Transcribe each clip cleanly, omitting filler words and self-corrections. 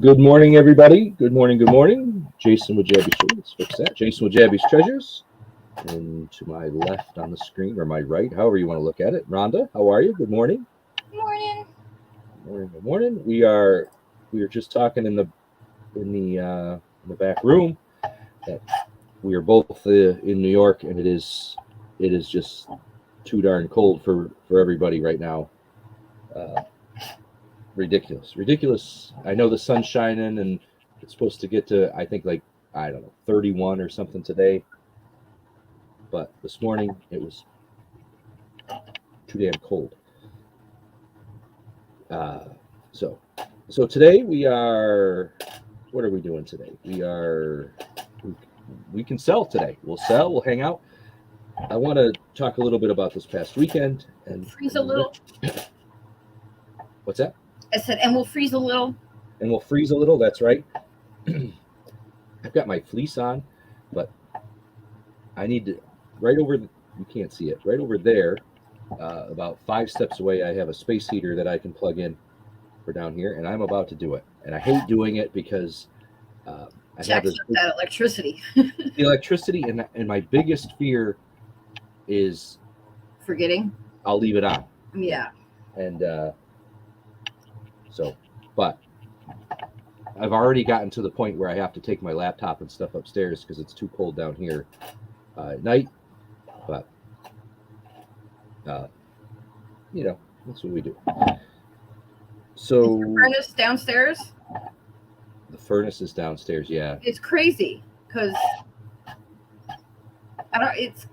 Good morning, everybody. Good morning. Good morning. Jason with Jabby's Let's fix that. Jason with Jabby's Treasures. And to my left on the screen, or my right, however you want to look at it, Rhonda. How are you? Good morning. Morning. Good morning. Good morning. We are just talking in the back room that we are both in New York, and it is just too darn cold for everybody right now. Uh, ridiculous. I know the sun's shining, and it's supposed to get to, I think, like, I don't know, 31 or something today. But this morning it was too damn cold. Uh, so so today we are. What are we doing today? We can sell today. We'll sell. We'll hang out. I want to talk a little bit about this past weekend Freeze a little. what's that? I said, and we'll freeze a little. And we'll freeze a little. That's right. I've got my fleece on, but I need to right over. You can't see it. Right over there, about 5 steps away, I have a space heater that I can plug in for down here, and I'm about to do it. And I hate doing it because I have Jacks this up that electricity. the electricity, and my biggest fear is Forgetting. I'll leave it on. Yeah. And so, but I've already gotten to the point where I have to take my laptop and stuff upstairs because it's too cold down here at night. But uh, that's what we do. So Furnace downstairs. the furnace is downstairs. Yeah. It's crazy because I don't. It's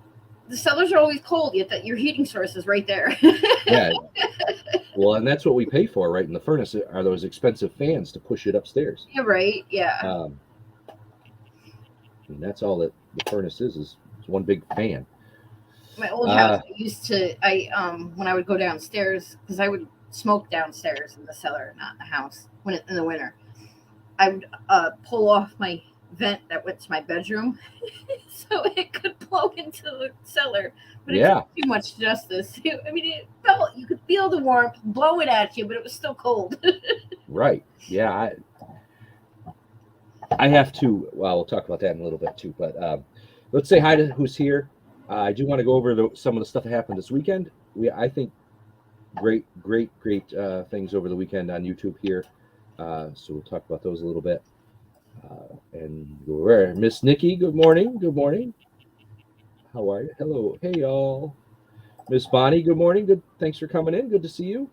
the cellars are always cold, yet that your heating source is right there. Yeah. Well, and that's what we pay for, right? In the furnace are those expensive fans to push it upstairs. Yeah. Right. Yeah. And that's all that the furnace is one big fan. My old house, when I would go downstairs, because I would smoke downstairs in the cellar, not the house, in the winter. I would pull off my vent that went to my bedroom, so it could blow into the cellar. But it Yeah. didn't do much justice. I mean, you could feel the warmth blow it at you, but it was still cold. Right. Yeah. I have to. Well, we'll talk about that in a little bit too. But let's say hi to who's here. I do want to go over some of the stuff that happened this weekend. I think great things over the weekend on YouTube here. So we'll talk about those a little bit. And where Miss Nikki, good morning. Good morning. How are you? Hello. Hey y'all. Miss Bonnie, good morning. Good. Thanks for coming in. Good to see you.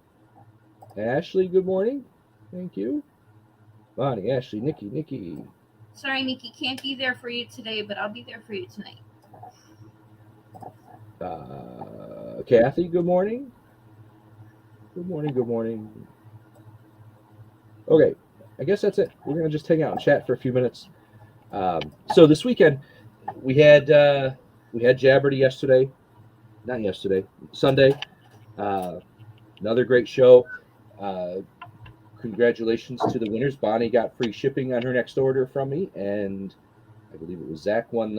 Ashley, good morning. Thank you. Bonnie, Ashley, Nikki. Sorry, Nikki, can't be there for you today, but I'll be there for you tonight. Kathy, good morning. Good morning. Okay, I guess that's it. We're gonna just hang out and chat for a few minutes. So this weekend we had Jabberty yesterday, not yesterday, Sunday. Another great show. Congratulations to the winners. Bonnie got free shipping on her next order from me, and I believe it was Zach won.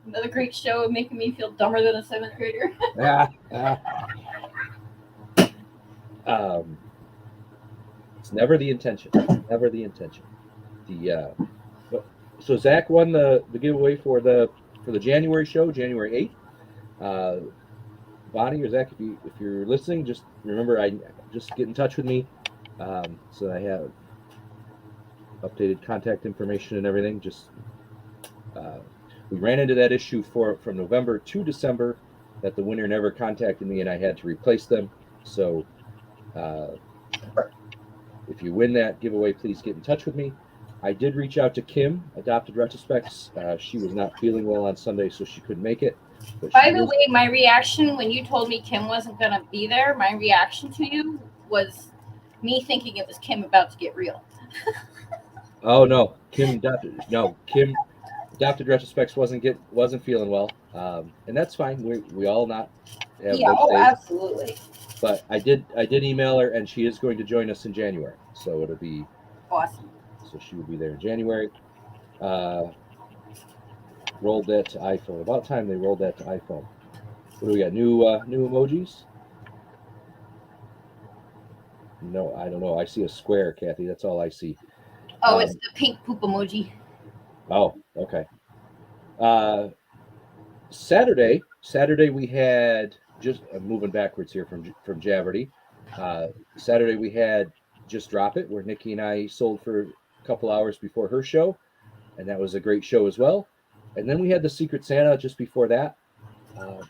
Another great show, making me feel dumber than a 7th grader. It's never the intention. So Zach won the giveaway for the January show, January 8th. Bonnie or Zach, if you're listening, just remember, just get in touch with me, so I have updated contact information and everything. Just we ran into that issue from November to December that the winner never contacted me, and I had to replace them. So if you win that giveaway, please get in touch with me. I did reach out to Kim, Adopted Retrospects. She was not feeling well on Sunday, so she couldn't make it. By the way, my reaction when you told me Kim wasn't going to be there, my reaction to you was me thinking it was Kim about to get real. Oh no, Kim Adopted Retrospects wasn't feeling well, and that's fine. We all not have yeah, those days. Absolutely. But I did email her, and she is going to join us in January, so it'll be awesome. So she will be there in January. Rolled that to iPhone. About time they rolled that to iPhone. What do we got? New emojis. No, I don't know. I see a square, Kathy. That's all I see. Oh, it's Um, the pink poop emoji. oh, okay. Uh, Saturday we had just moving backwards here from Javerty. Saturday we had Just Drop It, where Nikki and I sold for a couple hours before her show, and that was a great show as well. And then we had the Secret Santa just before that. Uh,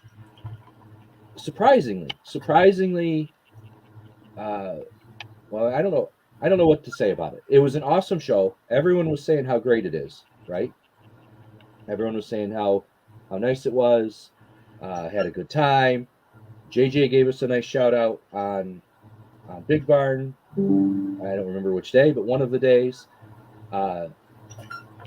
surprisingly, uh, well, I don't know what to say about it. It was an awesome show. Everyone was saying how great it is, right? Everyone was saying how nice it was. Had a good time. JJ gave us a nice shout out on Big Barn. I don't remember which day, but one of the days. Uh,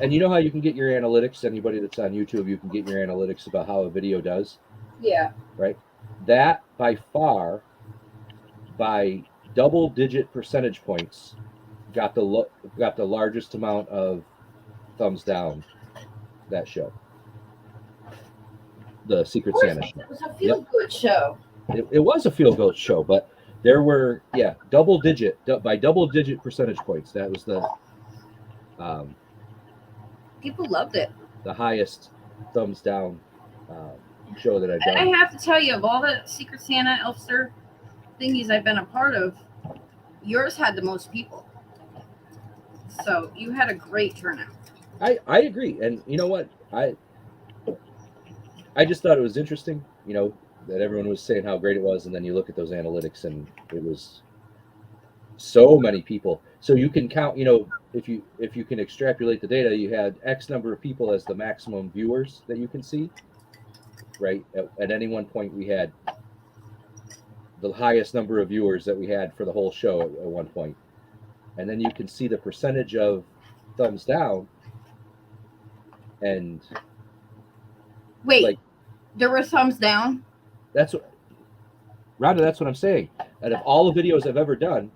and you know how you can get your analytics? Anybody that's on YouTube, you can get your analytics about how a video does, Yeah. right? That by far, by double-digit percentage points, got the largest amount of thumbs down. That show, the Of Secret course, Santa show. it was a Yep, feel good show. it was a feel good show, but there were by double digit percentage points. That was um, People loved it. the highest thumbs down um, show that I've And done. I have to tell you, of all the Secret Santa, Elfster thingies I've been a part of, yours had the most people. So you had a great turnout. I agree, and you know what? I just thought it was interesting. That everyone was saying how great it was, and then you look at those analytics, and it was so many people. So you can count. If you can extrapolate the data, you had X number of people as the maximum viewers that you can see. Right at any one point, we had the highest number of viewers that we had for the whole show at one point, and then you can see the percentage of thumbs down, and Wait, like there were thumbs down? that's what Rhonda, that's what I'm saying. Out of all the videos I've ever done,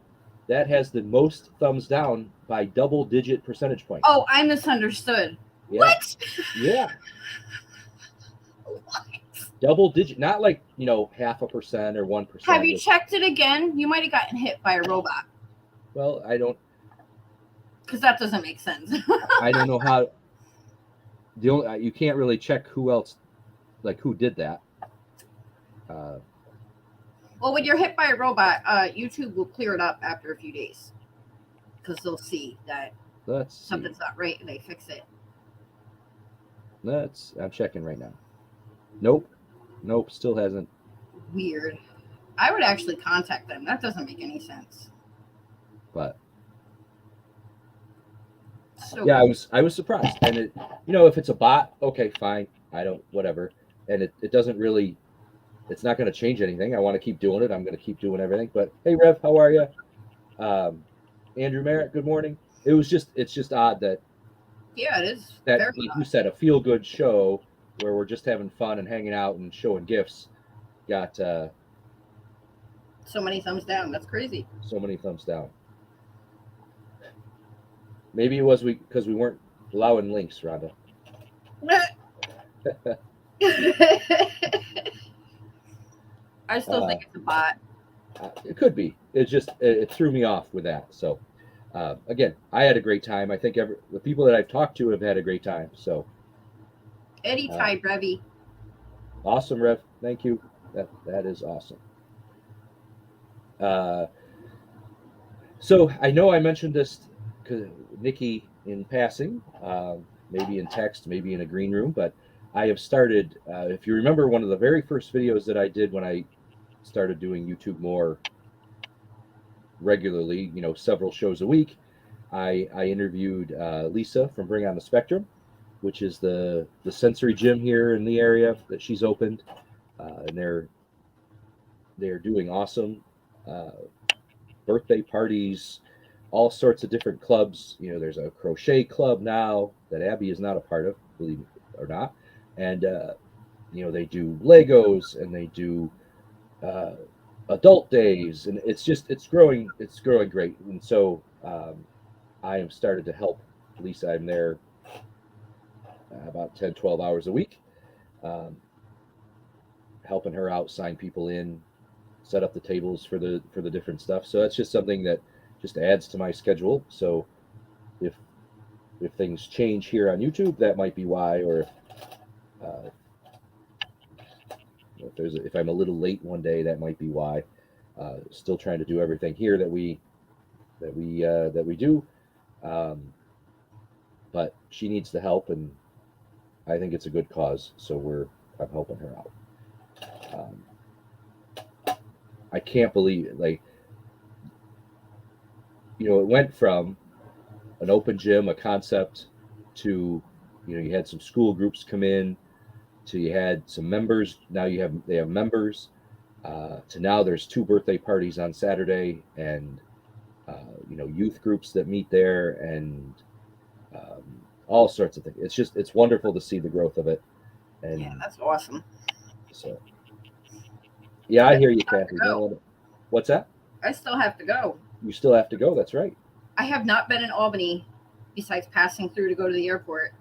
that has the most thumbs down by double-digit percentage points. Oh, I misunderstood. Yeah, What? yeah, double digit, not like 0.5% or 1%. Have you checked it again? You might have gotten hit by a robot. Well, I don't Because that doesn't make sense. know how. The only you can't really check who else, like who did that. Well, when you're hit by a robot, YouTube will clear it up after a few days. Because they'll see that Let's see. something's not right and they fix it. I'm checking right now. Nope, still hasn't. Weird. I would actually contact them. That doesn't make any sense. But So yeah, I was surprised. And if it's a bot, okay, fine. I don't, whatever. And it doesn't really, it's not going to change anything. I want to keep doing it. I'm going to keep doing everything. But hey, Rev, how are you? Andrew Merritt, good morning. It's just odd that yeah, it is. like Very you odd. said, a feel good show where we're just having fun and hanging out and showing gifts got So many thumbs down. That's crazy. so many thumbs down. Maybe it was because we weren't allowing links, Rhonda. I still think it's a bot. It could be. It threw me off with that. So again, I had a great time. I think the people that I've talked to have had a great time. So Eddie Ty Brevi. awesome, Rev. Thank you. That is awesome. So I know I mentioned this to Nikki in passing, maybe in text, maybe in a green room, but I have started. If you remember, one of the very first videos that I did when I started doing YouTube more regularly, several shows a week, I interviewed Lisa from Bring on the Spectrum, which is the sensory gym here in the area that she's opened, and they're doing awesome birthday parties, all sorts of different clubs. There's a crochet club now that Abby is not a part of, believe it or not, and they do Legos and they do adult days, and it's growing great. And so I am started to help Lisa. I'm there about 10-12 hours a week, helping her out, sign people in, set up the tables for the different stuff. So that's just something that just adds to my schedule. So if things change here on YouTube, that might be why, or uh, if I'm a little late one day, that might be why. Still trying to do everything here that we do, but she needs the help, and I think it's a good cause, so I'm helping her out. I can't believe it. Like, it went from an open gym, a concept, to you had some school groups come in, to you had some members. Now they have members. To now there's 2 birthday parties on Saturday, and youth groups that meet there, and all sorts of things. It's wonderful to see the growth of it. And yeah, that's awesome. So, yeah, I hear you, Kathy. What's that? I still have to go. You still have to go. That's right. I have not been in Albany besides passing through to go to the airport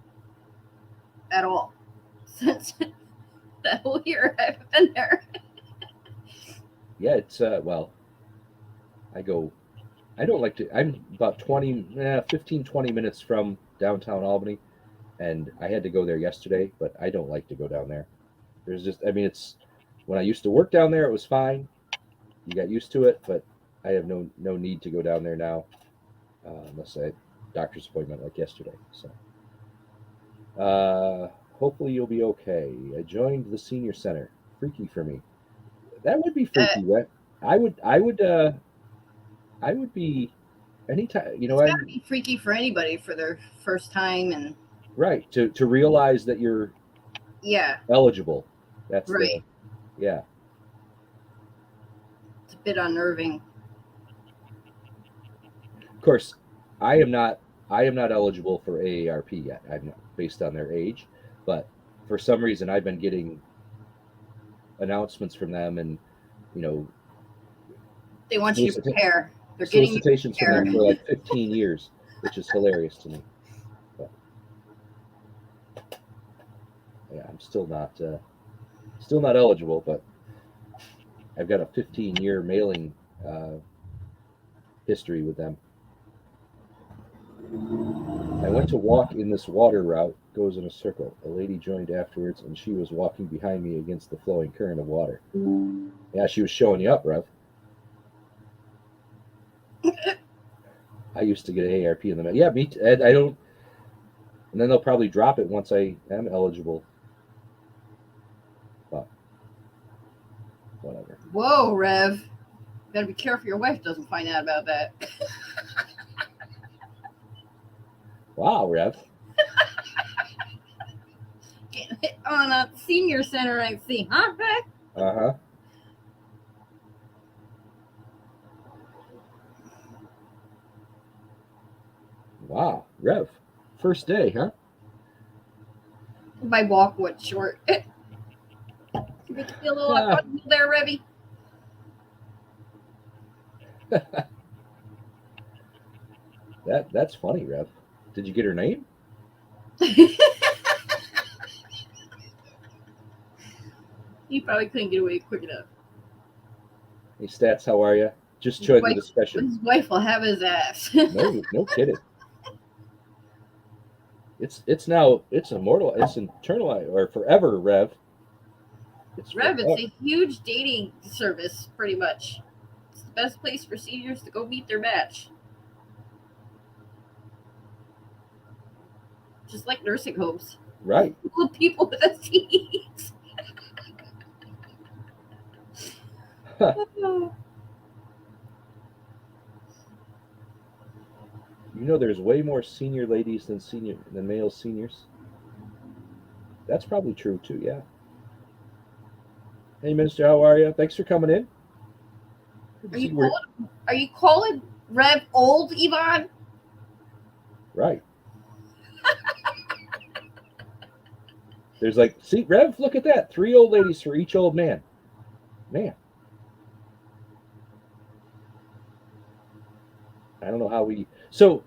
at all since that whole year I've been there. Yeah, it's well, I don't like to. I'm about 15, 20 minutes from downtown Albany, and I had to go there yesterday, but I don't like to go down there. It's when I used to work down there, it was fine. You got used to it, but I have no need to go down there now, unless I had a doctor's appointment like yesterday. So, hopefully you'll be okay. I joined the senior center. Freaky for me. That would be freaky, right? I would be anytime. It's gotta be freaky for anybody for their first time, and right to realize that you're eligible. That's right. Yeah. It's a bit unnerving. Of course, I am not eligible for AARP yet. I'm not, based on their age, but for some reason I've been getting announcements from them, and they want you to prepare. They're solicitations from them for like 15 years, which is hilarious to me. But, yeah, I'm still not eligible, but I've got a 15-year mailing history with them. I went to walk in this water route, goes in a circle. A lady joined afterwards, and she was walking behind me against the flowing current of water. Yeah, she was showing you up, Rev. I used to get AARP in the mail. Yeah, me too. I don't. And then they'll probably drop it once I am eligible. But whatever. Whoa, Rev. You gotta be careful your wife doesn't find out about that. Wow, Rev. Getting hit on a senior center, I see, huh, Rev? Uh-huh. Wow, Rev. First day, huh? My walk was short. Make you feel a little uncomfortable there, Revy? That's funny, Rev. Did you get her name? You probably couldn't get away quick enough. Hey, Stats, how are you? Just joined the discussion. His wife will have his ass. No kidding. It's immortal. It's internalized or forever, Rev. It's a huge dating service, pretty much. It's the best place for seniors to go meet their match. Just like nursing homes. Right. Full of people with STDs. There's way more senior ladies than male seniors. That's probably true too, yeah. Hey, Minister, how are you? Thanks for coming in. Are you calling Rev old, Yvonne? Right. There's Rev, look at that. 3 old ladies for each old man. Man. I don't know how we... So,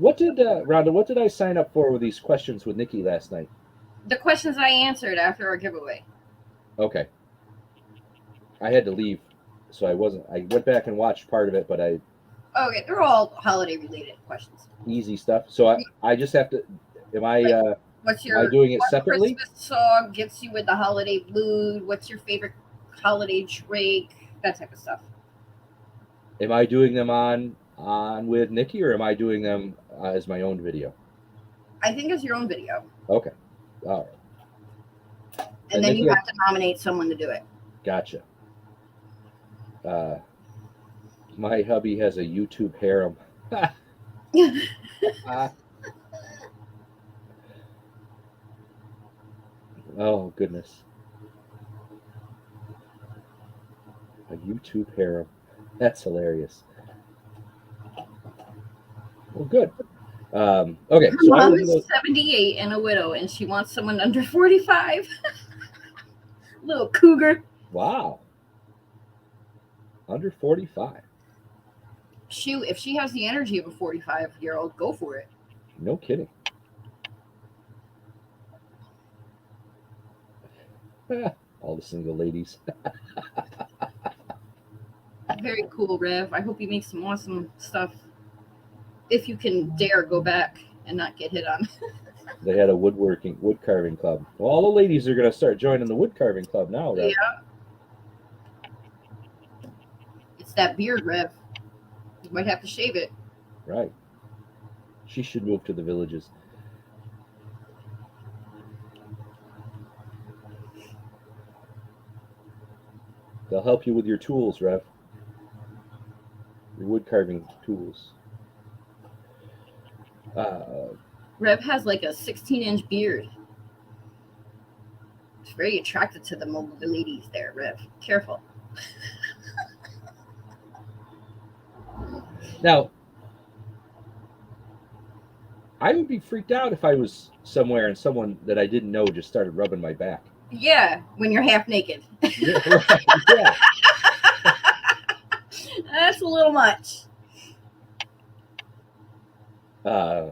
Rhonda, what did I sign up for with these questions with Nikki last night? The questions I answered after our giveaway. Okay. I had to leave, so I wasn't. I went back and watched part of it, but I Okay, they're all holiday related questions. easy stuff. So I just have to. Am I Like, what's am I your doing it what separately? Christmas song gets you with the holiday mood? What's your favorite holiday drink? That type of stuff. Am I doing them on with Nikki, or am I doing them as my own video? I think it's your own video, Okay, all right. and And then you Nikki, have to nominate someone to do it. gotcha. My hubby has a YouTube harem. Ah, oh goodness, a YouTube harem. That's hilarious. Well, good. Okay, Her so I mom will do is those. 78 and a widow, and she wants someone under 45. Little cougar. Wow, under 45. Shoot, if she has the energy of a 45-year-old, go for it. No kidding. All the single ladies. Very cool, Rev. I hope you make some awesome stuff. If you can dare go back and not get hit on. They had a wood carving club. Well, all the ladies are going to start joining the wood carving club now. Right? Yeah, it's that beard, Rev. You might have to shave it. Right. She should move to the villages. They'll help you with your tools, Rev. Your wood carving tools. Rev has like a 16-inch beard. It's very attractive to the ladies there, Rev. Careful. Now, I would be freaked out if I was somewhere and someone that I didn't know just started rubbing my back. Yeah, when you're half naked. Yeah, right. Yeah. That's a little much. Yeah,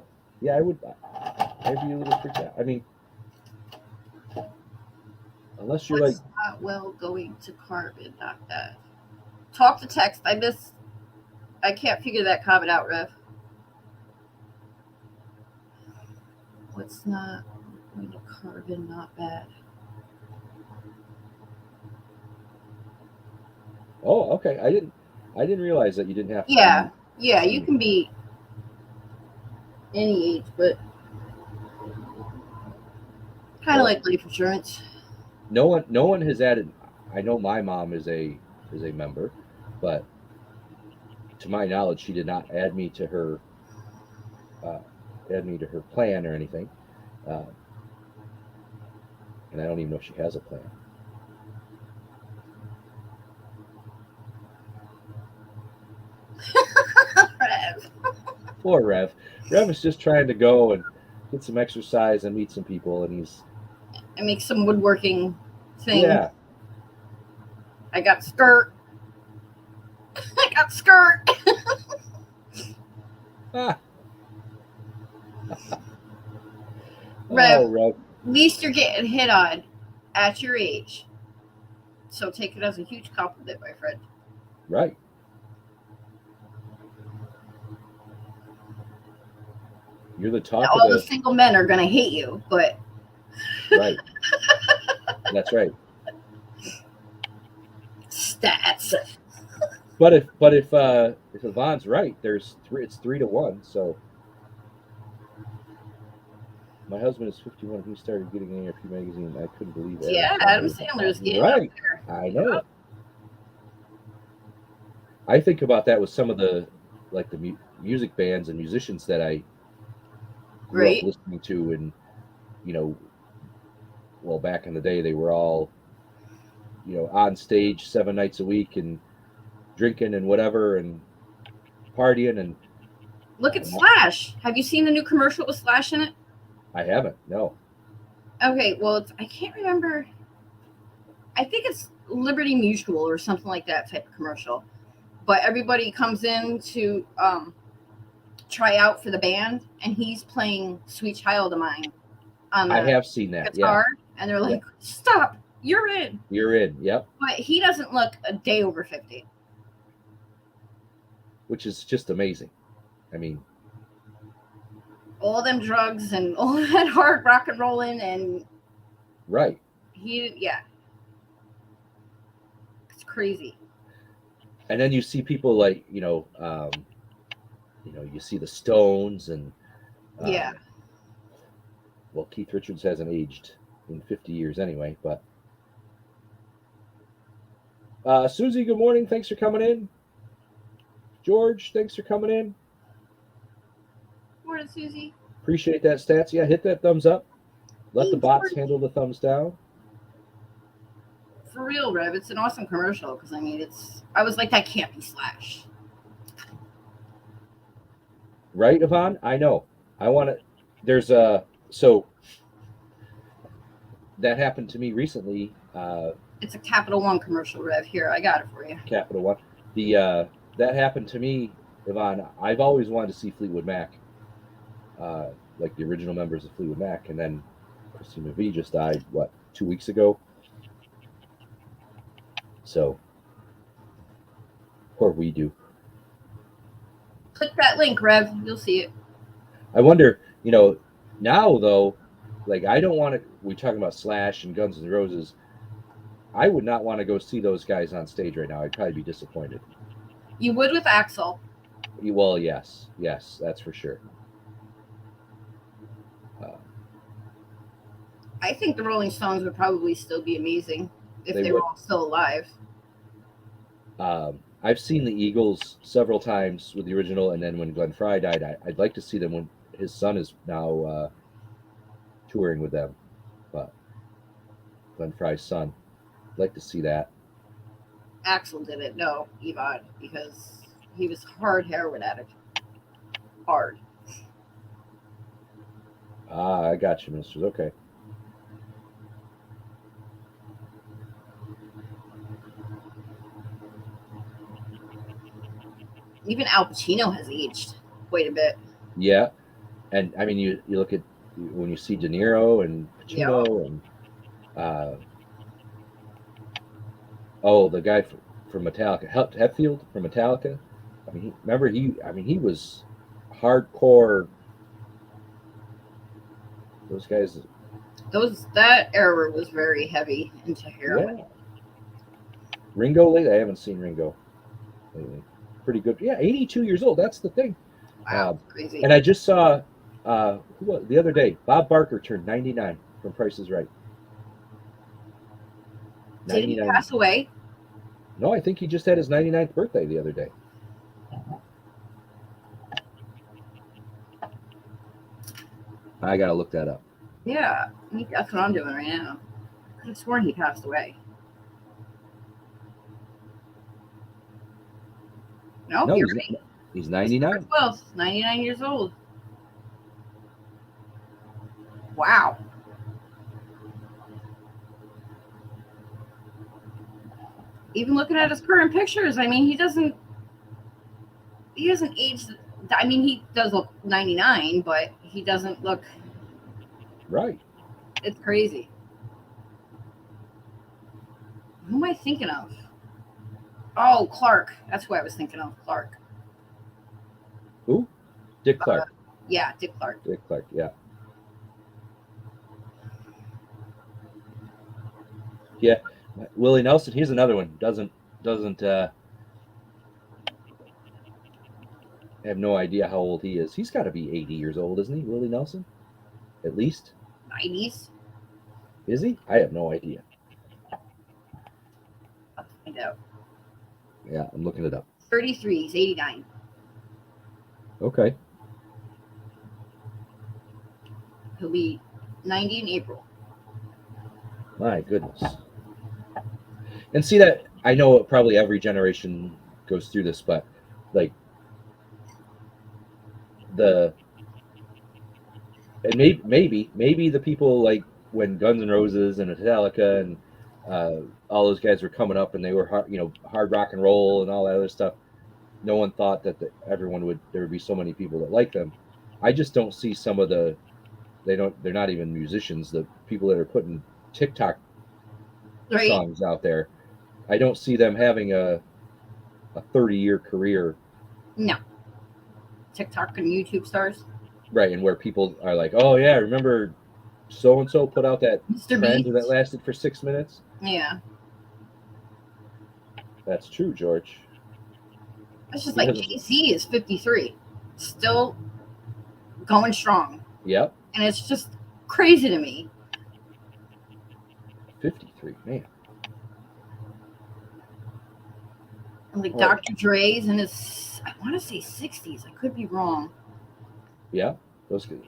I'd be a little freaked out. I mean, unless you're What's like, not well going to carbon, not bad. Talk to text. I can't figure that comment out, Rev. What's not going to carbon, not bad. oh, okay, I didn't realize that you didn't have to. Yeah, yeah, you can be any age, but kind of like life insurance. No one has added. I know my mom is a member, but to my knowledge, she did not add me to her plan or anything, uh, and I don't even know if she has a plan. Rev. Poor Rev. Rev is just trying to go and get some exercise and meet some people, and he's I make some woodworking thing. yeah. I got skirt. I got skirt. Ah. Rev. Oh, Rev. At least you're getting hit on at your age. So take it as a huge compliment, my friend. Right. You're the talk All of the single men are going to hate you, but right. That's right. stats. But if Yvonne's right, it's 3-1. So my husband is 51. He started getting an ARP magazine. I couldn't believe it. Yeah, Adam Sandler's getting right. up there. I know. I think about that with some of the music bands and musicians that I grew Right. up listening to, and well, back in the day, they were all on stage 7 nights a week and drinking and whatever and partying. And Look at Slash. Have you seen the new commercial with Slash in it? I haven't. No. Okay, well, I can't remember. I think it's Liberty Mutual or something like that type of commercial. But everybody comes in to try out for the band, and he's playing "Sweet Child of Mine" on I the have seen that. guitar, and they're like, "Stop! you're in. You're in. Yep. But he doesn't look a day over 50. Which is just amazing. I mean, all them drugs and all that hard rock and rolling, and right. Yeah. It's crazy. And then you see people like, you see the Stones and Yeah. Well, Keith Richards hasn't aged in 50 years anyway, but Susie, good morning. Thanks for coming in. George, thanks for coming in. Morning, Susie. Appreciate that, Stats. Yeah, hit that thumbs up. Let the bots handle the thumbs down. For real, Rev, it's an awesome commercial because I was like, that can't be Slash. Right, Yvonne? I know. I want to. There's so that happened to me recently. It's a Capital One commercial, Rev. Here, I got it for you. Capital One. That happened to me, Yvonne. I've always wanted to see Fleetwood Mac, like the original members of Fleetwood Mac, and then Christina V just died, 2 weeks ago? So, or we do. Click that link, Rev. You'll see it. I wonder, now though, like I don't want to. We're talking about Slash and Guns N' Roses. I would not want to go see those guys on stage right now. I'd probably be disappointed. You would with Axl. Well, yes, that's for sure. I think the Rolling Stones would probably still be amazing if they were all still alive. I've seen the Eagles several times with the original, and then when Glenn Frey died, I'd like to see them when his son is now touring with them. But Glenn Frey's son, I'd like to see that. Axl didn't know Yvonne because he was hard heroin addict. Hard. I got you, ministers. Okay. Even Al Pacino has aged quite a bit. Yeah, and I mean, you look at when you see De Niro and Pacino and the guy from Metallica, Hetfield from Metallica. I mean, he was hardcore. Those guys. That era was very heavy into heroin. Yeah. Ringo lately, I haven't seen Ringo lately. Pretty good. Yeah, 82 years old. That's the thing. Wow, crazy. And I just saw the other day, Bob Barker turned 99 from Price is Right. Did he pass away? No, I think he just had his 99th birthday the other day. I gotta look that up. Yeah, that's what I'm doing right now. I could have sworn he passed away. Nope, No, you're right. He's 99. Well, 99 years old. Wow. Even looking at his current pictures, I mean, he doesn't age. I mean, he does look 99, but he doesn't look. Right. It's crazy. Who am I thinking of? Oh, Clark. That's who I was thinking of. Clark. Who? Dick Clark. Yeah, Dick Clark. Dick Clark, yeah. Yeah. Willie Nelson, here's another one. Doesn't have no idea how old he is. He's got to be 80 years old, isn't he, Willie Nelson? At least? 90s. Is he? I have no idea. I'll find out. Yeah, I'm looking it up. 33. He's 89. Okay. He'll be 90 in April. My goodness. And see that, I know probably every generation goes through this, but like maybe the people like when Guns N' Roses and Metallica and all those guys were coming up and they were hard rock and roll and all that other stuff. No one thought that there would be so many people that like them. I just don't see some of they're not even musicians. The people that are putting TikTok Right? songs out there. I don't see them having a 30-year career, No. TikTok and YouTube stars. right? And where people are like, oh yeah, remember so and so put out that Mr. trend that Beast. lasted for 6 minutes. Yeah. That's true, George. It's just He like hasn't. Jay-Z is 53. Still going strong. Yep, And it's just crazy to me. 53, man. And like Oh, Dr. Dre's in his, I want to say 60s. I could be wrong. yeah, those good.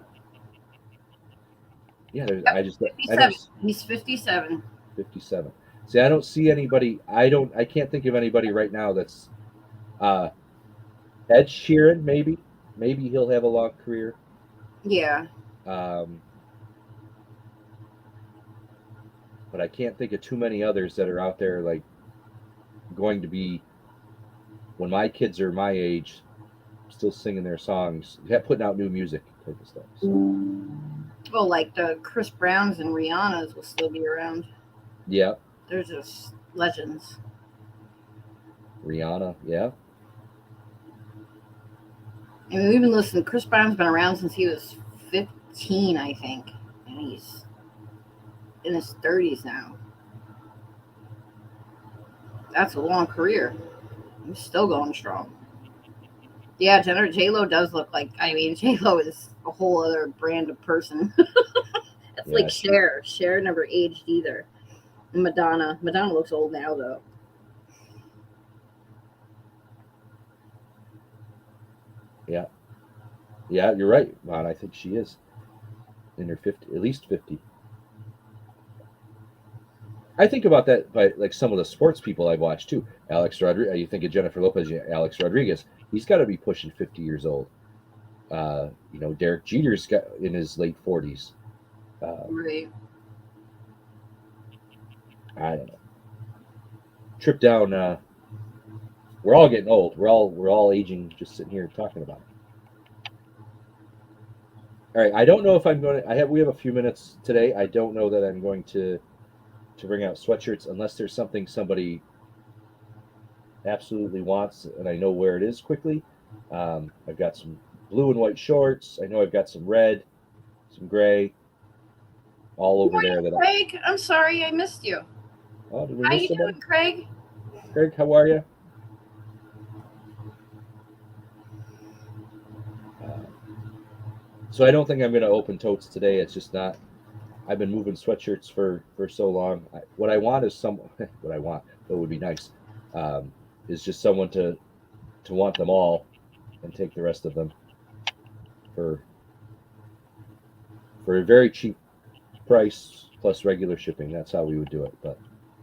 Yeah, Yep, I don't 57. He's 57. 57. See, I don't see anybody. I can't think of anybody right now that's uh Ed Sheeran. Maybe he'll have a long career. Yeah. Um, but I can't think of too many others that are out there like going to be when my kids are my age, still singing their songs, putting out new music type of stuff. So, Well, like the Chris Browns and Rihanna's will still be around. yeah, They're just legends. Rihanna, yeah, I mean, we've been listening. Chris Brown's been around since he was 15, I think. And he's in his 30s now. That's a long career. He's still going strong. Yeah, J-Lo does look like, I mean, J-Lo is a whole other brand of person. That's yeah. like Cher. Cher never aged either. And Madonna. Madonna looks old now, though. Yeah, yeah, you're right, Ron. I think she is in her 50, at least 50. I think about that by like some of the sports people I've watched too. Alex Rodriguez. You think of Jennifer Lopez, Alex Rodriguez. He's got to be pushing 50 years old. Derek Jeter's got in his late 40s. Right. I don't know. Trip down. We're all getting old. We're all aging. Just sitting here talking about it. All right. I don't know if I'm going to. We have a few minutes today. I don't know that I'm going to bring out sweatshirts unless there's something somebody absolutely wants and I know where it is quickly. I've got some blue and white shorts. I know I've got some red, some gray, all over there. Craig, I'm sorry I missed you. Oh, did we How miss you somebody? doing, Craig? Craig, how are you? So I don't think I'm going to open totes today. It's just not. I've been moving sweatshirts for so long. What I want is some. What I want, that would be nice, is just someone to want them all, and take the rest of them for a very cheap price plus regular shipping. That's how we would do it. But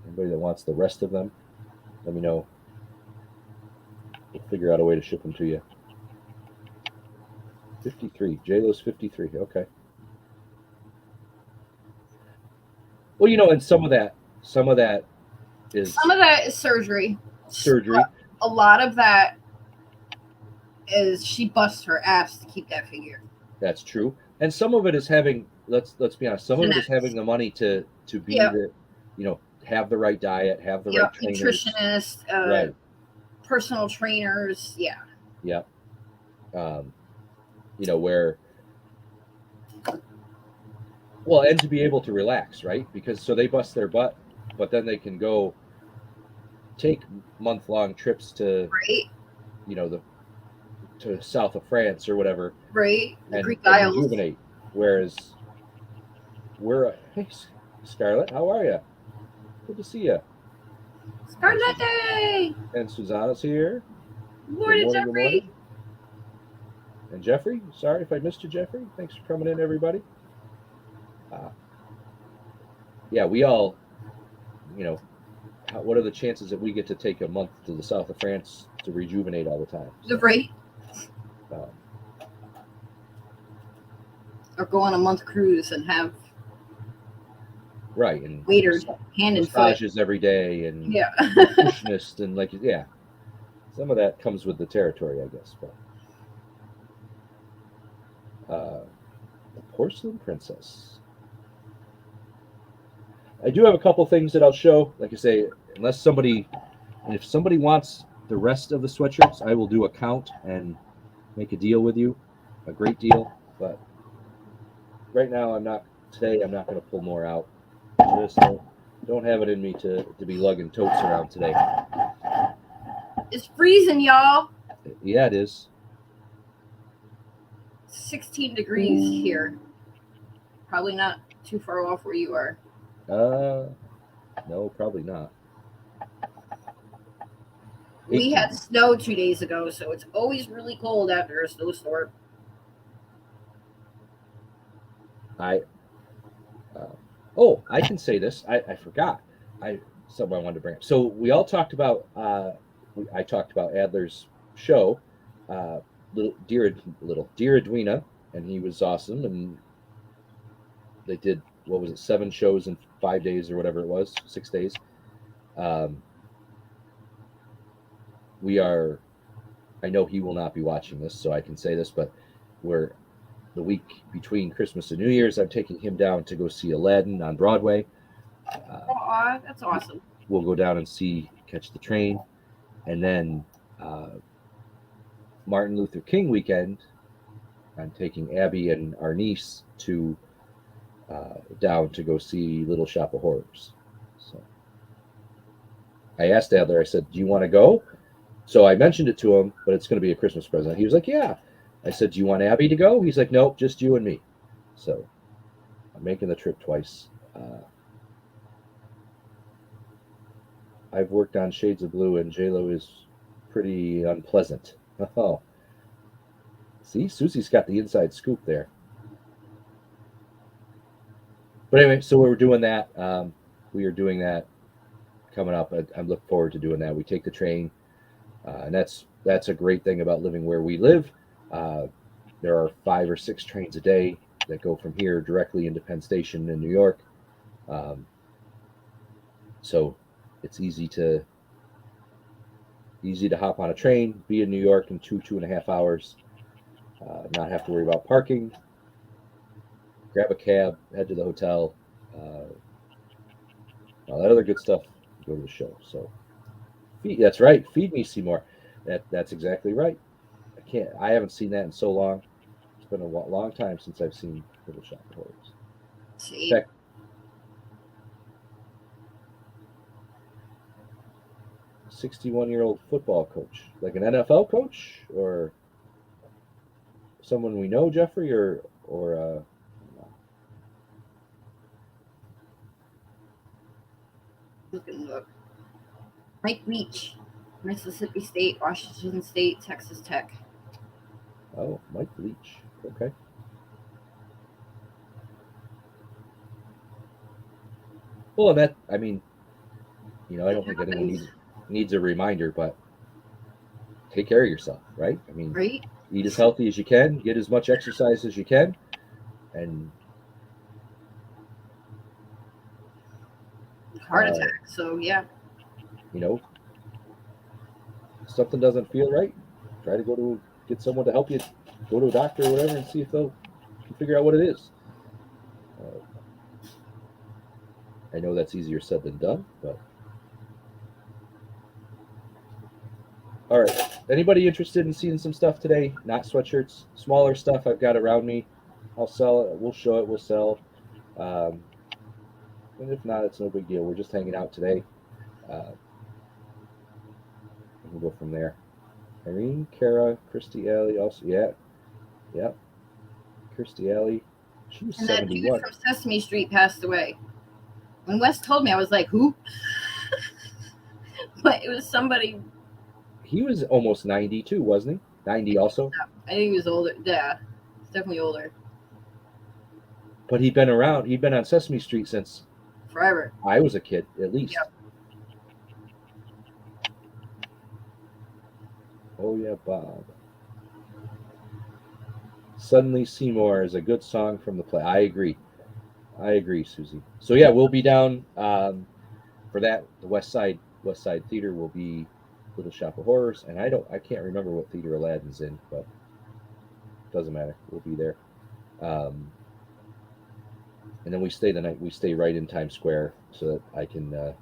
anybody that wants the rest of them, let me know. We'll figure out a way to ship them to you. 53. JLo's 53. Okay. Well, and some of that is Surgery. surgery. A lot of that is she busts her ass to keep that figure. That's true. And some of it is having, let's be honest, some of it is having the money to be the, have the right diet, have the right trainers. Nutritionist, right. Personal trainers. Yeah. Yeah. Where, well, and to be able to relax, right? Because so they bust their butt, but then they can go take month-long trips to, right. To south of France or whatever, right? And Greek Isles. Rejuvenate. Whereas hey, Scarlett, how are you? Good to see you. Scarlett Day. And Susanna's here. Morning, Jeffrey. Good morning. And Jeffrey, sorry if I missed you, Jeffrey. Thanks for coming in, everybody. Yeah, we all, what are the chances that we get to take a month to the south of France to rejuvenate all the time? So, right. Or go on a month cruise and have right and waiters hand and foot massages every day and nutritionist and some of that comes with the territory, I guess. But the Porcelain Princess. I do have a couple things that I'll show. Like I say, unless somebody, and if somebody wants the rest of the sweatshirts, I will do a count and make a deal with you, a great deal. But right now, I'm not. Today, I'm not going to pull more out. Just don't have it in me to be lugging totes around today. It's freezing, y'all. Yeah, it is. 16 degrees here. Probably not too far off where you are. No, probably not. We 18. had snow 2 days ago, so it's always really cold after a snowstorm. I I can say this. I forgot. Something I wanted to bring up. So we all talked about. I talked about Adler's show, uh, Dear Edwina, and he was awesome. And they did what was it, 7 shows in 5 days or whatever it was, 6 days. Um, we are. I know he will not be watching this, so I can say this, but we're the week between Christmas and New Year's. I'm taking him down to go see Aladdin on Broadway. Aw, that's awesome. We'll go down and catch the train, and then Martin Luther King weekend. I'm taking Abby and our niece to down to go see Little Shop of Horrors. So I asked Adler. I said, "Do you want to go?" So I mentioned it to him, but it's going to be a Christmas present. He was like, "Yeah." I said, "Do you want Abby to go?" He's like, "Nope, just you and me." So I'm making the trip twice. I've worked on Shades of Blue, and JLo is pretty unpleasant. Oh, see, Susie's got the inside scoop there. But anyway, so we're doing that. We are doing that coming up. I'm looking forward to doing that. We take the train, and that's a great thing about living where we live. Uh, there are 5 or 6 trains a day that go from here directly into Penn Station in New York. Um, so it's easy to hop on a train, be in New York in 2.5 hours, not have to worry about parking, grab a cab, head to the hotel, all that other good stuff, go to the show. So that's right, feed me Seymour. That's exactly right. I haven't seen that in so long. It's been a long time since I've seen Little Shop of Horrors. See, In fact, 61-year-old football coach, like an NFL coach or someone we know, Jeffrey, or look. Mike Leach, Mississippi State, Washington State, Texas Tech. oh, Mike Leach. Okay. Well, I mean, I don't think anyone needs a reminder, but take care of yourself, right? I mean, Right? eat as healthy as you can, get as much exercise as you can, and Heart attack. So yeah. Something doesn't feel right, try to get someone to help you, go to a doctor or whatever, and see if they'll figure out what it is. I know that's easier said than done, but all right. Anybody interested in seeing some stuff today? Not sweatshirts, smaller stuff I've got around me. I'll sell it. We'll show it. We'll sell. Um, and if not, it's no big deal. We're just hanging out today. We'll go from there. Irene, Kara, Christy Alley, also, yeah. Christy Alley, she was And that dude 71. from Sesame Street passed away. When Wes told me, I was like, who? But it was somebody. He was almost 90 too, wasn't he? 90 also. I think he was older. Yeah, he's definitely older. But he'd been around. He'd been on Sesame Street since Forever. I was a kid, at least. Yep. Oh yeah, Bob. Suddenly Seymour is a good song from the play. I agree, Susie. So yeah, we'll be down for that. The West Side Theater will be Little Shop of Horrors, and I can't remember what theater Aladdin's in, but it doesn't matter. We'll be there. and then we stay the night. We stay right in Times Square so that I can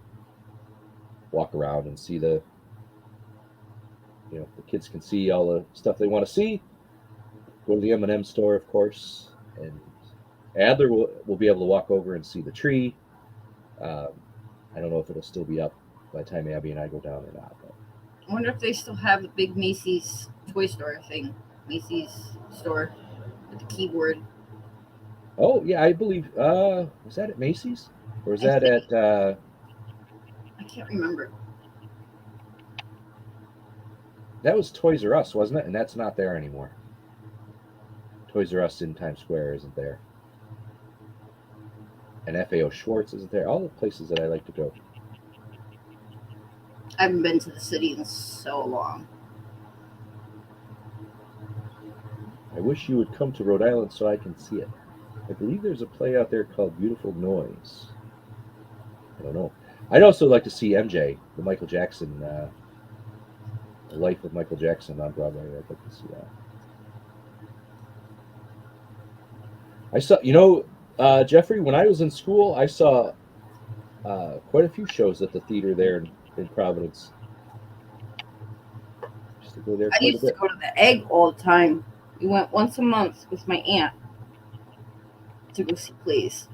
walk around and see the the kids can see all the stuff they want to see. Go to the M&M store, of course, and Adler will be able to walk over and see the tree. Um, I don't know if it'll still be up by the time Abby and I go down or not. But I wonder if they still have the big Macy's toy store thing. Macy's store with the keyboard. oh yeah, I believe was that at Macy's or was I that think- at I can't remember. that was Toys R Us, wasn't it? And that's not there anymore. Toys R Us in Times Square isn't there. And FAO Schwartz isn't there. All the places that I like to go. I haven't been to the city in so long. I wish you would come to Rhode Island so I can see it. I believe there's a play out there called Beautiful Noise. I don't know. I'd also like to see MJ, the Michael Jackson, the Life of Michael Jackson on Broadway. I'd like to see that. I saw, Jeffrey, when I was in school, I saw quite a few shows at the theater there in Providence. Used to go there I quite a used to bit. go to the Egg all the time. We went once a month with my aunt to go see plays.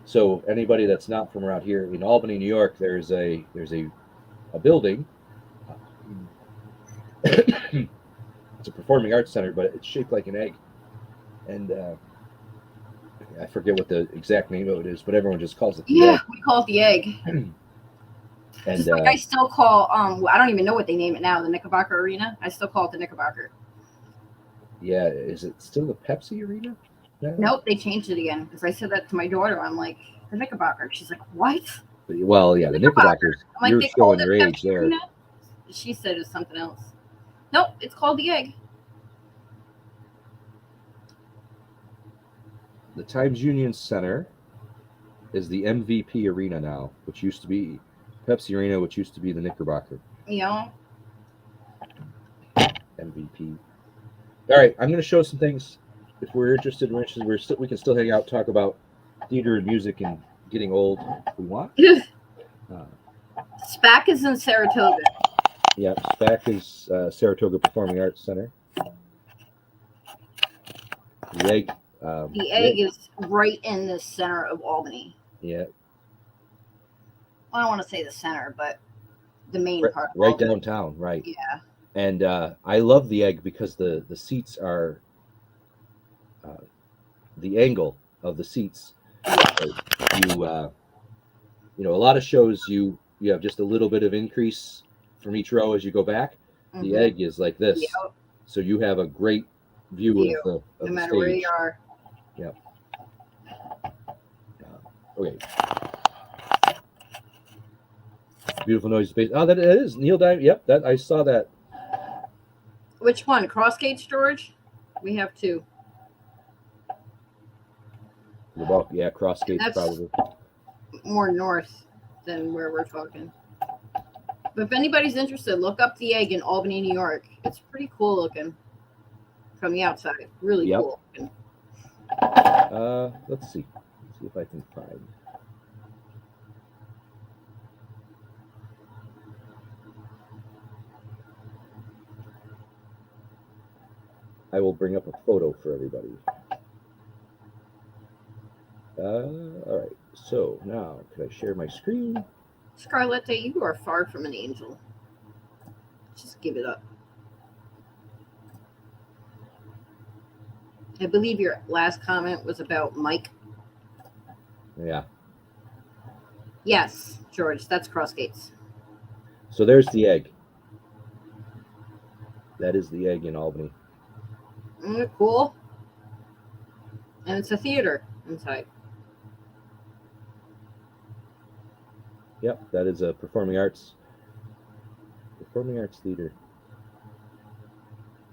So anybody that's not from around here in Albany, New York, there's a building. It's a performing arts center, but it's shaped like an egg, and I forget what the exact name of it is, but everyone just calls it the Yeah, egg. we call it the Egg. And Just like I still call I don't even know what they name it now, the Knickerbocker Arena. I still call it the Knickerbocker. yeah, is it still the Pepsi Arena? No? Nope, they changed it again. Because I said that to my daughter, I'm like, the Knickerbocker. She's like, what? Well, yeah, the Knickerbockers. I'm like, You're they called showing it your age Pepsi there. Arena? She said it was something else. Nope, it's called the Egg. The Times Union Center is the MVP Arena now, which used to be Pepsi Arena, which used to be the Knickerbocker You know, MVP. All right, I'm going to show some things. If we're interested, we can still hang out, talk about theater and music and getting old if we want. SPAC is in Saratoga. Yeah, SPAC is Saratoga Performing Arts Center. The Egg. The Egg is right in the center of Albany. Yeah, I don't want to say the center, but the main part. Of right Albany. downtown, right. Yeah. And I love the Egg because the seats are the angle of the seats. You know, a lot of shows you have just a little bit of increase from each row as you go back. The Mhm. Egg is like this, Yep. so you have a great view of No the matter stage. where you are. Okay. Beautiful Noise Space. Oh, that is Neil Diamond. Yep, that I saw that. Which one? Crossgate George? We have two. Yeah, Crossgate That's- probably. More north than where we're talking. But if anybody's interested, look up the Egg in Albany, New York. It's pretty cool looking from the outside. Really Yep. cool looking. Let's see. Let's see if I can find. I will bring up a photo for everybody. All right. So now, can I share my screen? Scarletta, you are far from an angel. Just give it up. I believe your last comment was about Mike. Yeah. Yes, George, that's Crossgates. So there's the Egg. That is the Egg in Albany. Cool. And it's a theater inside. Yep, that is a performing arts theater.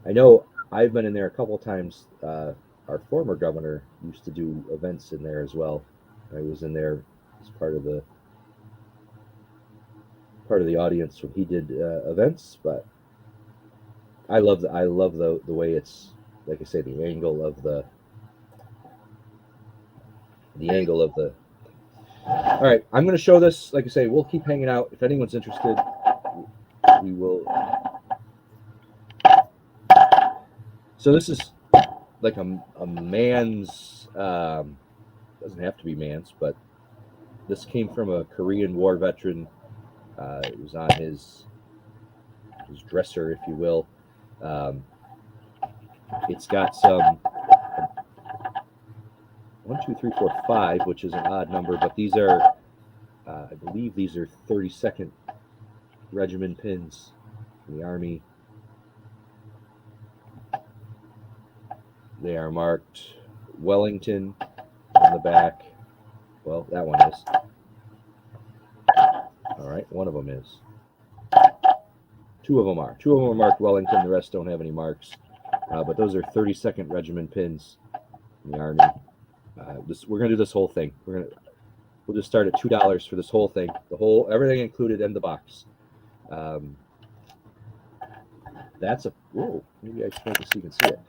I know I've been in there a couple of times. Our former governor used to do events in there as well. I was in there as part of the audience when he did events. But I love the way it's, like I say, the angle of the the angle of the. All right, I'm going to show this. Like I say, we'll keep hanging out. If anyone's interested, we will. So this is like a man's. Doesn't have to be man's, but this came from a Korean War veteran. It was on his dresser, if you will. It's got some 1, 2, 3, 4, 5, which is an odd number, but these are, I believe, these are 32nd Regiment pins in the Army. They are marked Wellington on the back. Well, that one is. All right, one of them is. Two of them are. Two of them are marked Wellington. The rest don't have any marks. But those are 32nd Regiment pins in the Army. We're gonna do this whole thing. We'll just start at $2 for this whole thing. Everything included in the box. That's a maybe I should make it so you can see it.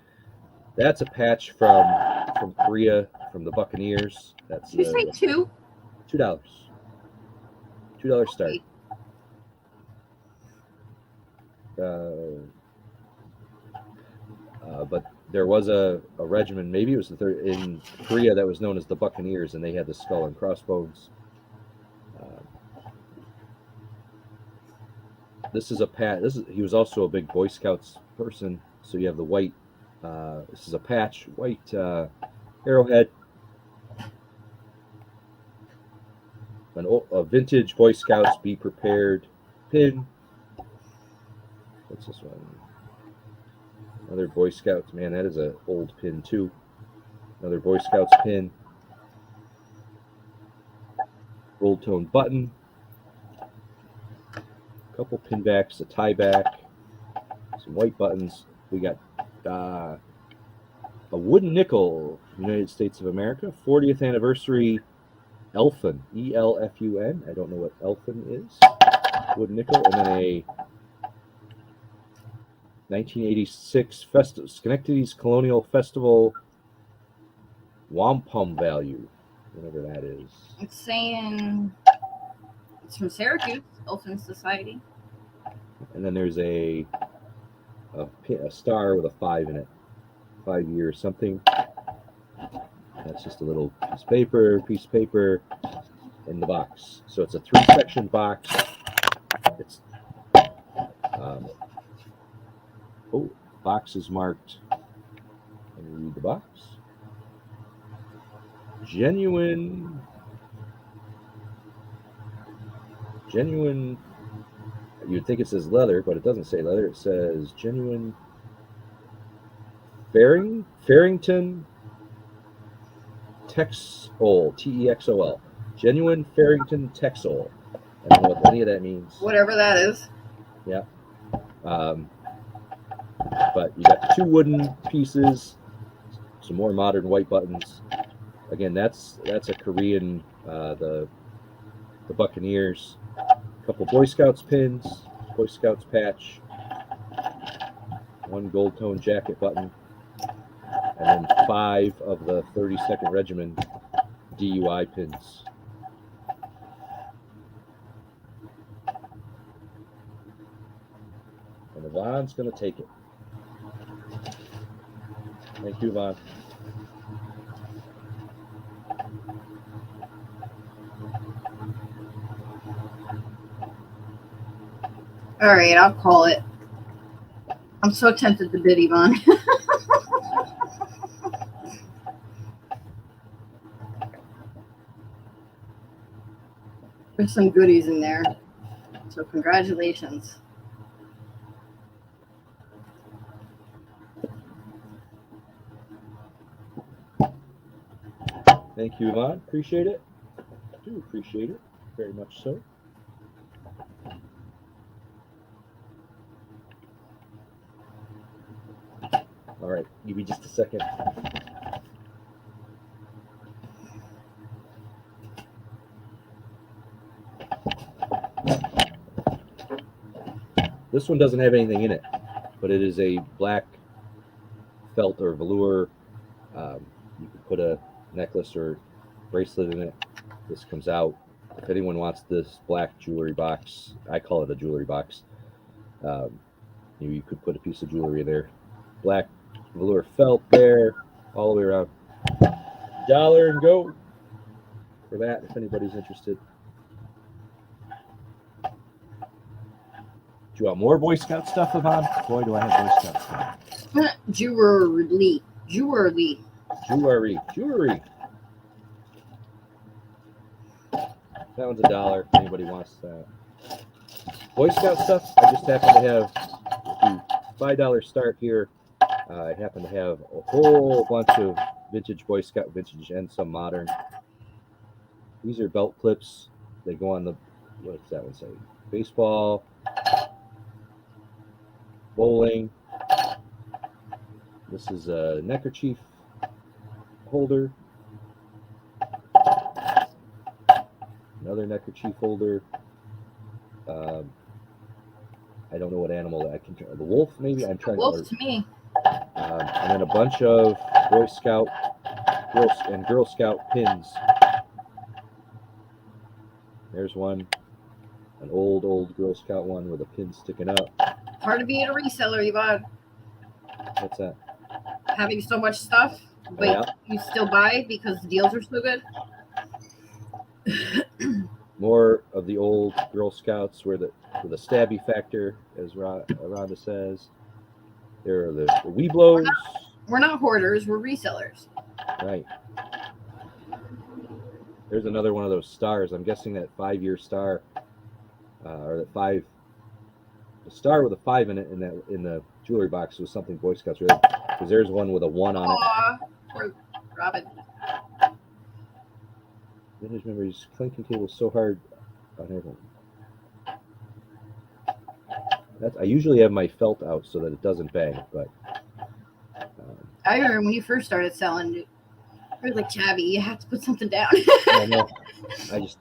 That's a patch from Korea, from the Buccaneers. That's Did you say two? $2. $2 start. But there was a regiment, maybe it was the third in Korea, that was known as the Buccaneers, and they had the skull and crossbones. This is a patch. He was also a big Boy Scouts person, so you have the white. This is a patch, white arrowhead, a vintage Boy Scouts Be Prepared pin. What's this one? Another Boy Scouts. Man, that is an old pin too. Another Boy Scouts pin. Gold tone button. A couple pin backs, a tie back, some white buttons. We got a wooden nickel, United States of America, 40th anniversary Elfun, ELFUN. I don't know what Elfun is. Wooden nickel, and then a 1986 Schenectady's Colonial Festival wampum value, whatever that is. It's saying it's from Syracuse, Elfin Society. And then there's a star with a 5 in it, 5 years something. That's just a little piece of paper in the box. So it's a 3-section box. It's box is marked. Let me read the box. Genuine. You'd think it says leather, but it doesn't say leather. It says genuine Farrington Texol, Texol. Genuine Farrington Texol. I don't know what any of that means. Whatever that is. Yeah. But you got 2 wooden pieces, some more modern white buttons. Again, that's a Korean, the Buccaneers. A couple Boy Scouts pins, Boy Scouts patch, 1 gold tone jacket button, and then 5 of the 32nd Regiment DUI pins. And Yvonne's going to take it. Thank you, Yvonne. All right, I'll call it. I'm so tempted to bid, Yvonne. There's some goodies in there. So congratulations. Thank you, Yvonne. Appreciate it. I do appreciate it. Very much so. All right, give me just a second. This one doesn't have anything in it, but it is a black felt or velour. You could put a necklace or bracelet in it. This comes out. If anyone wants this black jewelry box, I call it a jewelry box. You could put a piece of jewelry there. Black velour felt there, all the way around. Dollar and go for that if anybody's interested. Do you want more Boy Scout stuff, Yvonne? Boy, do I have Boy Scout stuff. Jewelry. Jewelry. That one's $1 if anybody wants that. Boy Scout stuff, I just happen to have the $5 start here. I happen to have a whole bunch of vintage Boy Scout, vintage and some modern. These are belt clips. They go on the, what does that one say? Baseball, bowling. This is a neckerchief holder. Another neckerchief holder. I don't know what animal I can. The wolf, maybe. I'm trying Wolf to me. And then a bunch of Boy Scout, Girl Scout pins. There's one, an old Girl Scout one with a pin sticking up. Hard to be a reseller, Yvonne. What's that? Having so much stuff, but Yeah. you still buy because the deals are so good. More of the old Girl Scouts with a stabby factor, as Rhonda says. There are the Weeblos. We're not hoarders, we're resellers. Right. There's another one of those stars. I'm guessing that 5-year star, or that the star with a 5 in it in the jewelry box was something Boy Scouts really, because there's one with a 1 on it. Aw, poor Robin. Vintage memories, clinking cables so hard on everyone. I usually have my felt out so that it doesn't bang, but I remember when you first started selling, you were like, Chabby, you have to put something down. no, I just.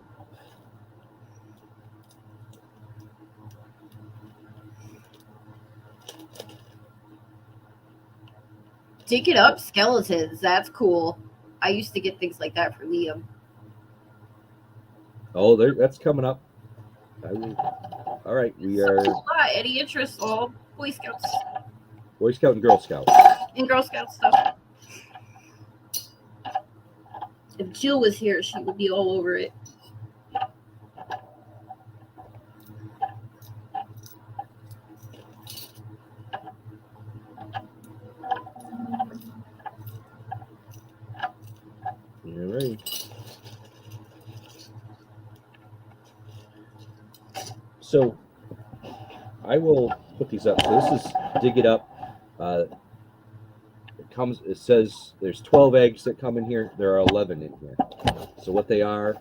Dig it up, skeletons. That's cool. I used to get things like that for Liam. Oh, that's coming up. All right, we are Any interest? All Boy Scouts Boy Scout and Girl Scout. and Girl Scout stuff. If Jill was here, she would be all over it. All right. So I will put these up. So this is Dig It Up. It says there's 12 eggs that come in here. There are 11 in here. So what they are,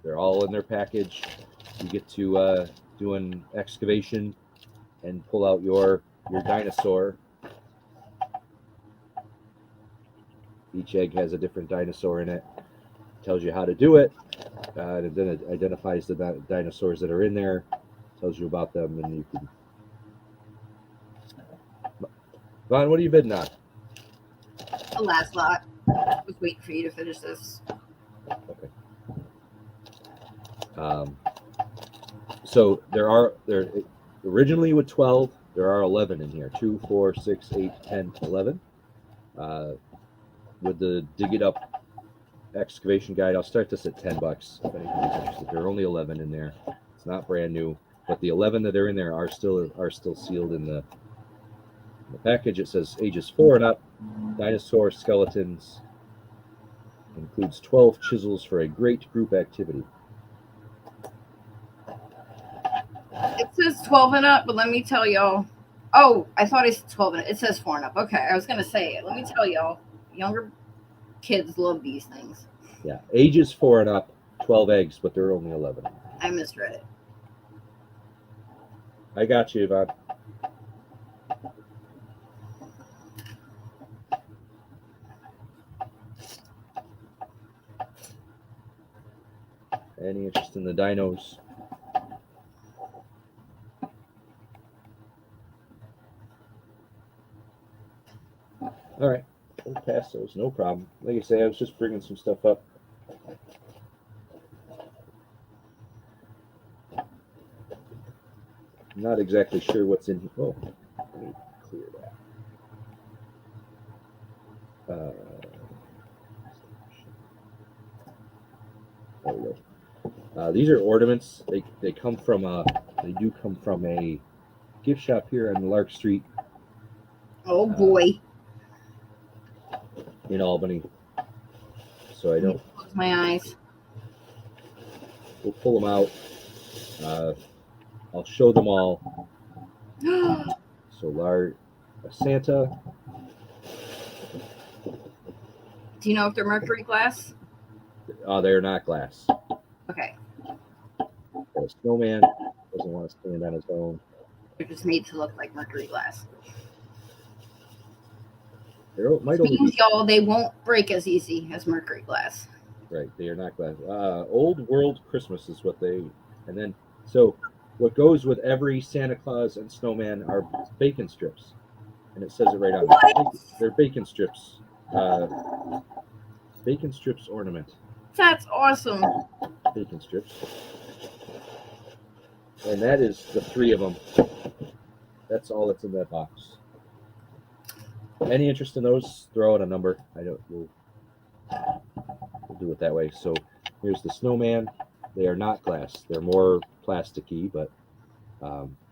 they're all in their package. You get to do an excavation and pull out your dinosaur. Each egg has a different dinosaur in it. Tells you how to do it. And then it identifies the dinosaurs that are in there, tells you about them, and you can. Vaughn, what are you bidding on? The last lot. I was waiting for you to finish this. Okay. So there originally with 12, there are 11 in here. 2, 4, 6, 8, 10, 11. With the Dig It Up excavation guide, I'll start this at $10 if anybody's interested. There are only 11 in there. It's not brand new, but the 11 that are in there are still sealed in the package. It says ages 4 and up, dinosaur skeletons, includes 12 chisels for a great group activity. It says 12 and up, but let me tell y'all. Oh, I thought it said 12 and up. It says 4 and up. Okay, I was going to say it. Let me tell y'all, younger kids love these things. Yeah, ages 4 and up, 12 eggs, but there are only 11. I misread it. I got you, Yvonne. Any interest in the dinos? All right, we'll pass lassos, no problem. Like I say, I was just bringing some stuff up. I'm not exactly sure what's in here. Oh, let me clear that. There we go. These are ornaments. They come from they do come from a gift shop here on Lark Street Oh boy. in Albany. So I don't. Close my eyes. We'll pull them out. I'll show them all. So Santa. Do you know if they're mercury glass? They're not glass. Okay. A snowman doesn't want to stand on his own. They're just made to look like mercury glass. There might Which only means, be y'all, they won't break as easy as mercury glass. right. They are not glass. Old World Christmas is what they. And then so what goes with every Santa Claus and snowman are bacon strips, and it says it right on there. They're bacon strips. Bacon strips ornament. That's awesome. Bacon strips. And that is the 3 of them. That's all that's in that box. Any interest in those? Throw out a number. We'll do it that way. So here's the snowman. They are not glass. They're more plasticky, but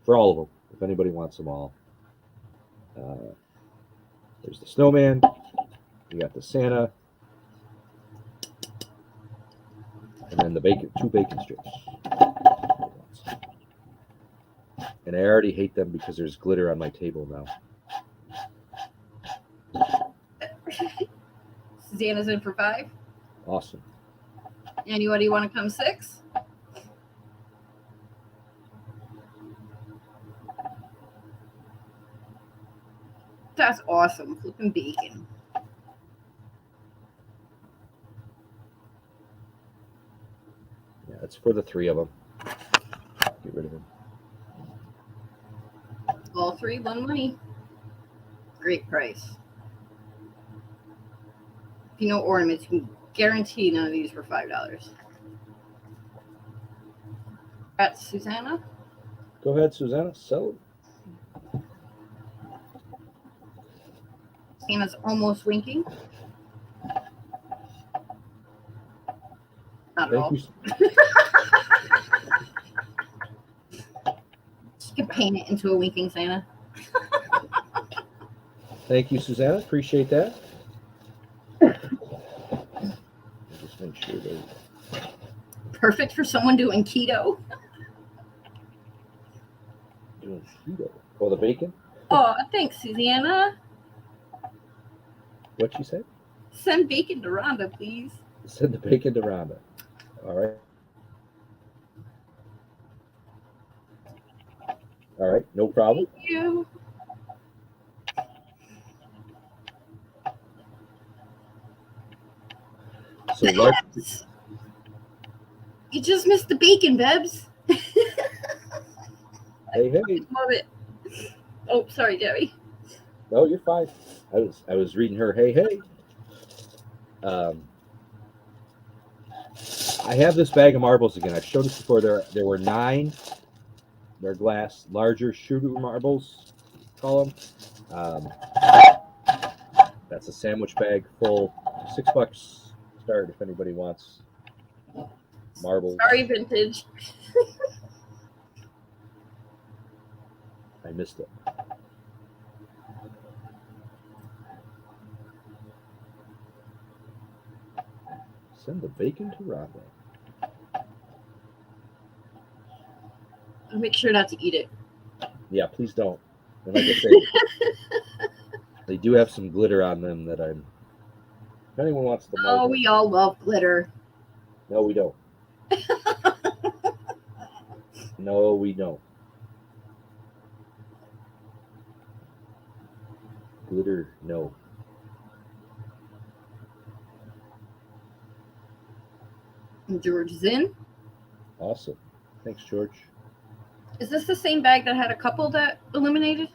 for all of them, if anybody wants them all. There's the snowman. You got the Santa. And then the 2 bacon strips. And I already hate them because there's glitter on my table now. Susanna's in for 5. Awesome. Anybody want to come 6? That's awesome. Flipping bacon. Yeah, it's for the 3 of them. Get rid of them. All 3, 1 money. Great price. If you know ornaments, you can guarantee none of these were $5. That's Susanna. Go ahead, Susanna. Sell it. Susanna's almost winking. Not at all. You. She could paint it into a winking Santa. Thank you, Susanna. Appreciate that. Just make sure they. Perfect for someone doing keto. Doing keto. Oh, the bacon? Oh, thanks, Susanna. What'd she say? Send bacon to Rhonda, please. Send the bacon to Rhonda. All right. All right, no problem. Thank you. So, Lark, You just missed the bacon, Bebs. hey, Love it. Oh, sorry, Debbie. no, you're fine. I was reading her. Hey. I have this bag of marbles again. I've showed this before. There were 9. They're glass, larger shooter marbles. Call them. That's a sandwich bag full. $6 start if anybody wants marbles. Sorry, vintage. I missed it. Send the bacon to Rhonda. Make sure not to eat it. Yeah, please don't. And like I say, they do have some glitter on them that I'm. If anyone wants to know. Oh, we all love glitter. No, we don't. No, we don't. Glitter, no. And George is in. Awesome. Thanks, George. Is this the same bag that had a couple that eliminated?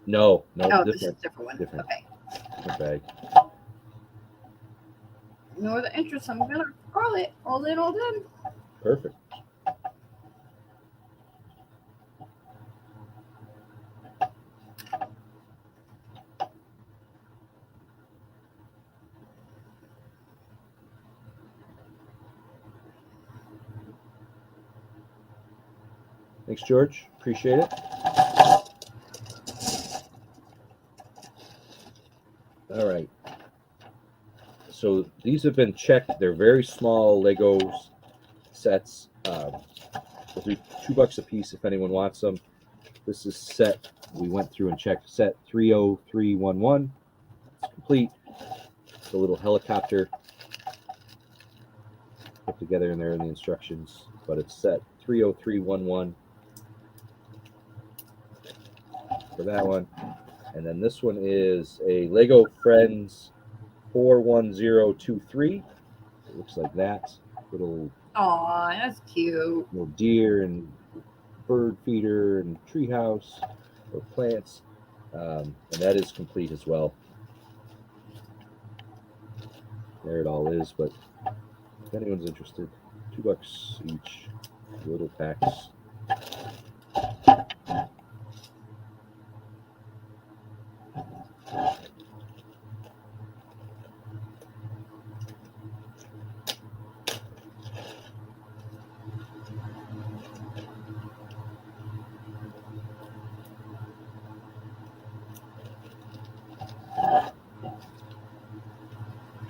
No, Oh, different. this is a different one. Different. Okay. my bag. No other interest. I'm gonna call it all in, all done. Perfect. Thanks, George. Appreciate it. All right. So these have been checked. They're very small Legos sets. They'll be $2 a piece if anyone wants them. This is set. We went through and checked set 30311. It's complete. It's a little helicopter put together in there in the instructions, but it's set 30311 for that one. And then this one is a Lego Friends 41023. It looks like that. Little Aw, that's cute. little deer and bird feeder and treehouse or plants. And that is complete as well. There it all is, but if anyone's interested, $2 each, little packs.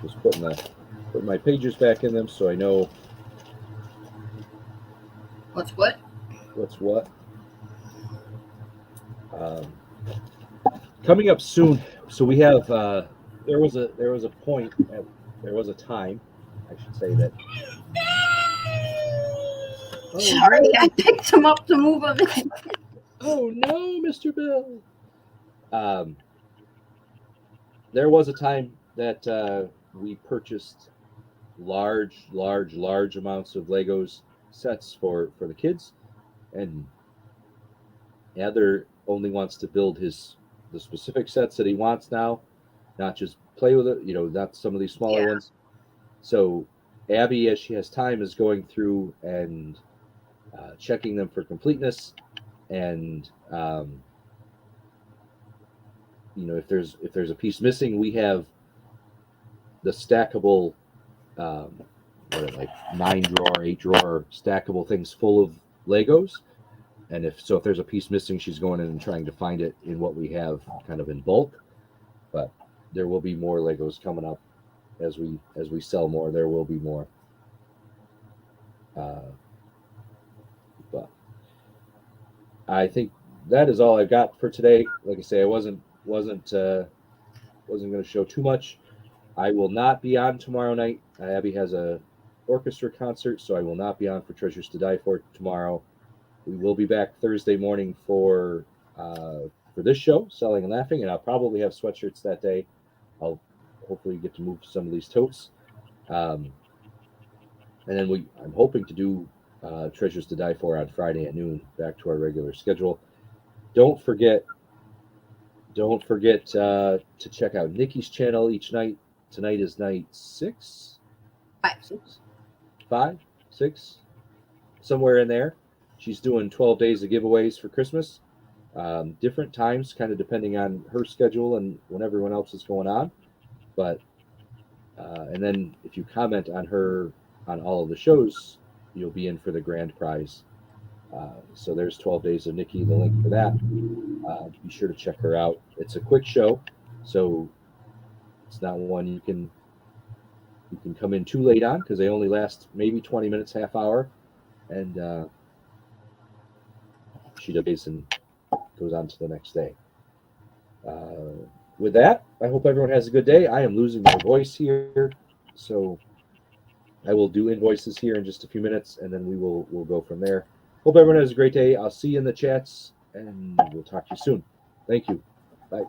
Just putting my pages back in them so I know What's what? what's what. Coming up soon. So we have there was a point at, there was a time, I should say that. Oh, Sorry, no. I picked him up to move him. Oh no, Mr. Bill. There was a time that we purchased large amounts of Legos sets for the kids, and Heather only wants to build the specific sets that he wants now, not just play with it, not some of these smaller ones. So Abby, as she has time, is going through and checking them for completeness, and if there's a piece missing, we have the stackable like 9-drawer, 8-drawer stackable things full of Legos. And if there's a piece missing, she's going in and trying to find it in what we have kind of in bulk. But there will be more Legos coming up as we sell more. There will be more. But I think that is all I've got for today. Like I say, I wasn't going to show too much. I will not be on tomorrow night. Abby has a orchestra concert, so I will not be on for Treasures to Die For tomorrow. We will be back Thursday morning for this show, Selling and Laughing, and I'll probably have sweatshirts that day. I'll hopefully get to move some of these totes. And then I'm hoping to do Treasures to Die For on Friday at noon, back to our regular schedule. Don't forget to check out Nikki's channel each night. Tonight is night 6? 5, 6, somewhere in there. She's doing 12 days of giveaways for Christmas. Different times, kind of depending on her schedule and when everyone else is going on. But and then if you comment on all of the shows, you'll be in for the grand prize. So there's 12 Days of Nikki, the link for that. Be sure to check her out. It's a quick show, so it's not one you can come in too late on, because they only last maybe 20 minutes, half hour, and she does and goes on to the next day. With that, I hope everyone has a good day. I am losing my voice here, so I will do invoices here in just a few minutes, and then we'll go from there. Hope everyone has a great day. I'll see you in the chats, and we'll talk to you soon. Thank you. Bye.